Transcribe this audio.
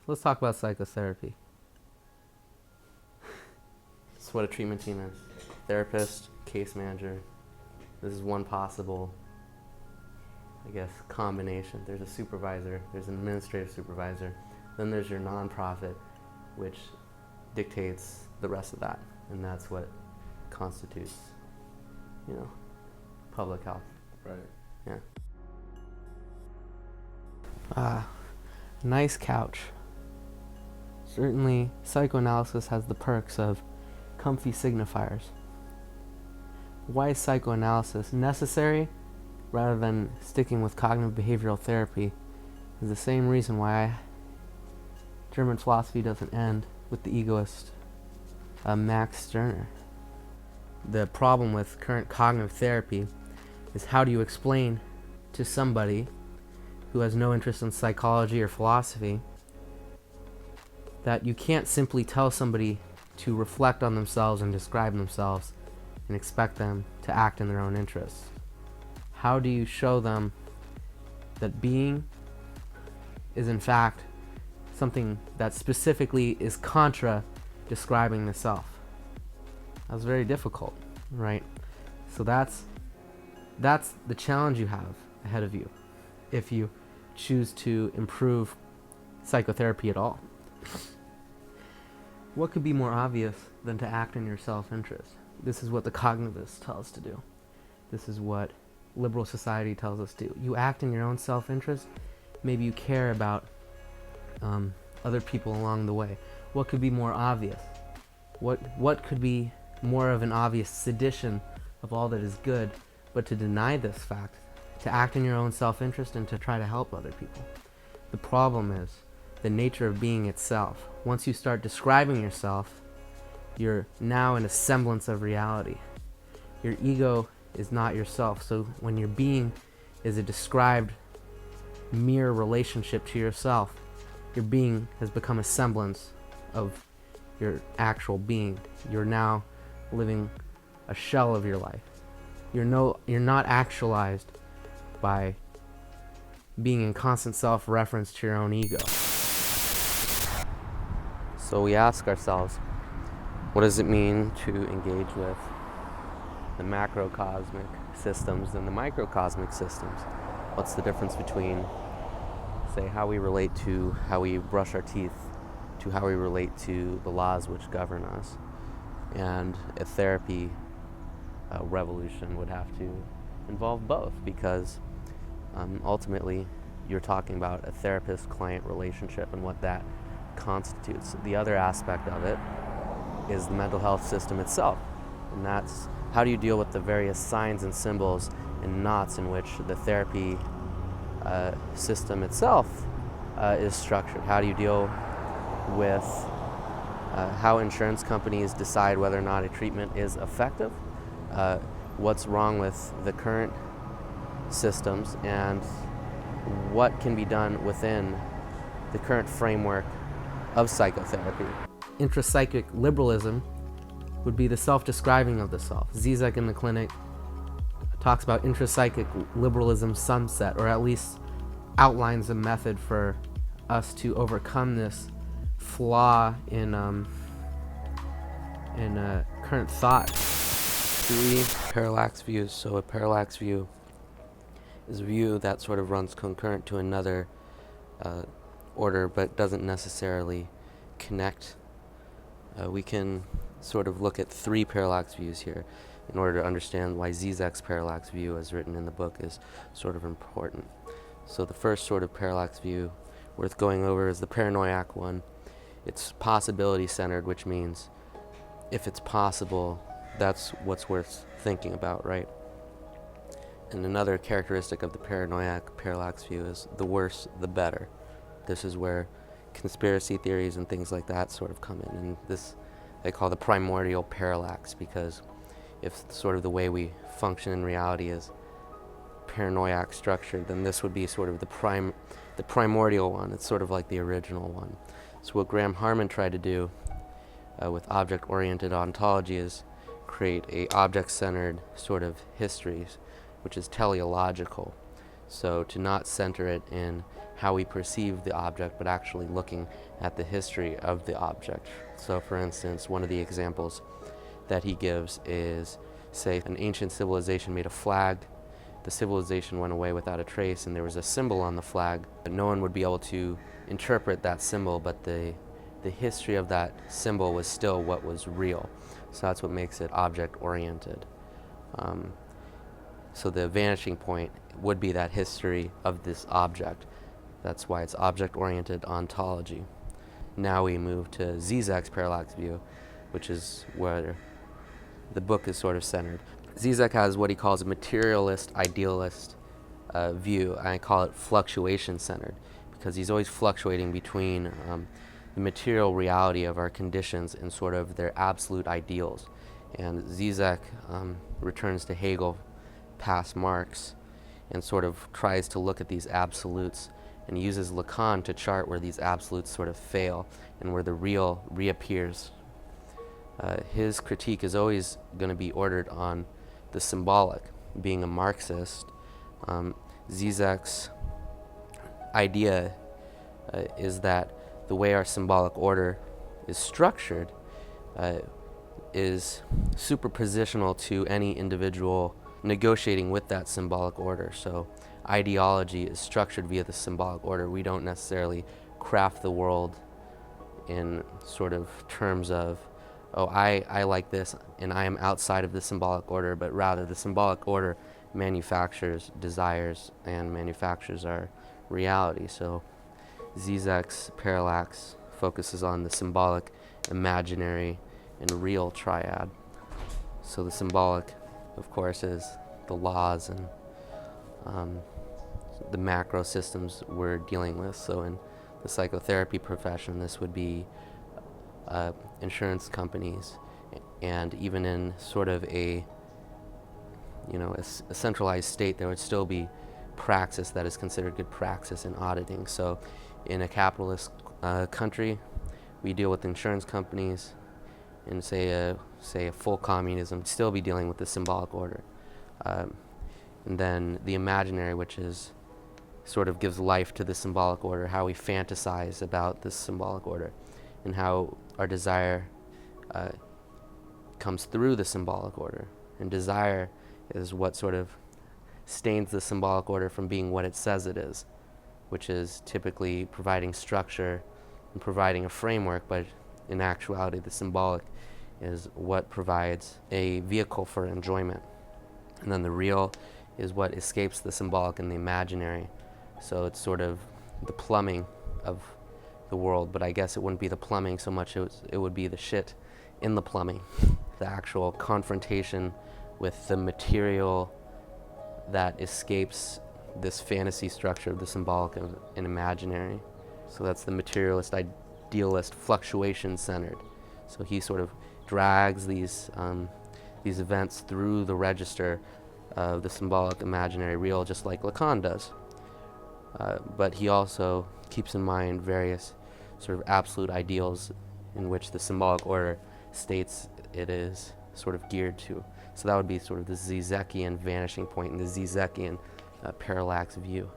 let's talk about psychotherapy. This is what a treatment team is. Therapist, case manager. This is one possible, I guess, combination. There's a supervisor, there's an administrative supervisor, then there's your nonprofit, which dictates the rest of that, and that's what constitutes, public health. Right. Yeah. Nice couch. Certainly, psychoanalysis has the perks of comfy signifiers. Why is psychoanalysis necessary rather than sticking with cognitive behavioral therapy is the same reason why German philosophy doesn't end with the egoist Max Stirner. The problem with current cognitive therapy is how do you explain to somebody who has no interest in psychology or philosophy that you can't simply tell somebody to reflect on themselves and describe themselves and expect them to act in their own interests. How do you show them that being is in fact something that specifically is contra describing the self? That's very difficult, right? So that's the challenge you have ahead of you if you choose to improve psychotherapy at all. What could be more obvious than to act in your self-interest? This is what the cognitivists tell us to do. This is what liberal society tells us to do. You act in your own self-interest, maybe you care about other people along the way. What could be more obvious? What could be more of an obvious sedition of all that is good, but to deny this fact, to act in your own self-interest and to try to help other people? The problem is the nature of being itself. Once you start describing yourself, you're now in a semblance of reality. Your ego is not yourself, so when your being is a described mere relationship to yourself, your being has become a semblance of your actual being. You're now living a shell of your life. You're not actualized by being in constant self-reference to your own ego. So we ask ourselves, what does it mean to engage with the macrocosmic systems and the microcosmic systems? What's the difference between, say, how we relate to how we brush our teeth to how we relate to the laws which govern us? And a therapy revolution would have to involve both, because ultimately you're talking about a therapist-client relationship and what that constitutes. The other aspect of it is the mental health system itself, and that's how do you deal with the various signs and symbols and knots in which the therapy system itself is structured. How do you deal with how insurance companies decide whether or not a treatment is effective, what's wrong with the current systems, and what can be done within the current framework of psychotherapy. Intrapsychic liberalism would be the self-describing of the self. Zizek in The Clinic talks about intrapsychic liberalism sunset, or at least outlines a method for us to overcome this flaw in current thought. 3 parallax views. So a parallax view is a view that sort of runs concurrent to another order, but doesn't necessarily connect. We can sort of look at 3 parallax views here in order to understand why Zizek's parallax view, as written in the book, is sort of important. So the first sort of parallax view worth going over is the paranoiac one. It's possibility-centered, which means if it's possible, that's what's worth thinking about, right? And another characteristic of the paranoiac parallax view is the worse, the better. This is where conspiracy theories and things like that sort of come in, and this they call the primordial parallax, because if sort of the way we function in reality is paranoiac structured, then this would be sort of the primordial one. It's sort of like the original one. So what Graham Harman tried to do with object-oriented ontology is create a object-centered sort of history, which is teleological. So to not center it in how we perceive the object, but actually looking at the history of the object. So for instance, one of the examples that he gives is, say, an ancient civilization made a flag. The civilization went away without a trace, and there was a symbol on the flag, but no one would be able to interpret that symbol, but the history of that symbol was still what was real. So that's what makes it object-oriented. So the vanishing point would be that history of this object. That's why it's object-oriented ontology. Now we move to Zizek's parallax view, which is where the book is sort of centered. Zizek has what he calls a materialist idealist view. I call it fluctuation-centered, because he's always fluctuating between the material reality of our conditions and sort of their absolute ideals. And Zizek returns to Hegel past Marx and sort of tries to look at these absolutes and uses Lacan to chart where these absolutes sort of fail and where the real reappears. His critique is always going to be ordered on the symbolic. Being a Marxist, Zizek's idea is that the way our symbolic order is structured is superpositional to any individual negotiating with that symbolic order. So ideology is structured via the symbolic order. We don't necessarily craft the world in sort of terms of, oh, I like this and I am outside of the symbolic order, but rather the symbolic order manufactures desires and manufactures our reality. So Zizek's parallax focuses on the symbolic, imaginary, and real triad. So the symbolic, of course, is the laws and the macro systems we're dealing with. So in the psychotherapy profession, this would be insurance companies, and even in sort of a centralized state, there would still be praxis that is considered good praxis in auditing. So in a capitalist country, we deal with insurance companies. In say a full communism, still be dealing with the symbolic order. And then the imaginary, which is sort of gives life to the symbolic order, how we fantasize about this symbolic order, and how our desire comes through the symbolic order. And desire is what sort of stains the symbolic order from being what it says it is, which is typically providing structure and providing a framework, but in actuality the symbolic is what provides a vehicle for enjoyment. And then the real is what escapes the symbolic and the imaginary. So it's sort of the plumbing of the world, but I guess it wouldn't be the plumbing so much, it would be the shit in the plumbing. The actual confrontation with the material that escapes this fantasy structure of the symbolic and imaginary. So that's the materialist idealist fluctuation-centered. So he sort of drags these events through the register of the symbolic, imaginary, real, just like Lacan does. But he also keeps in mind various sort of absolute ideals in which the symbolic order states it is sort of geared to. So that would be sort of the Zizekian vanishing point and the Zizekian parallax view.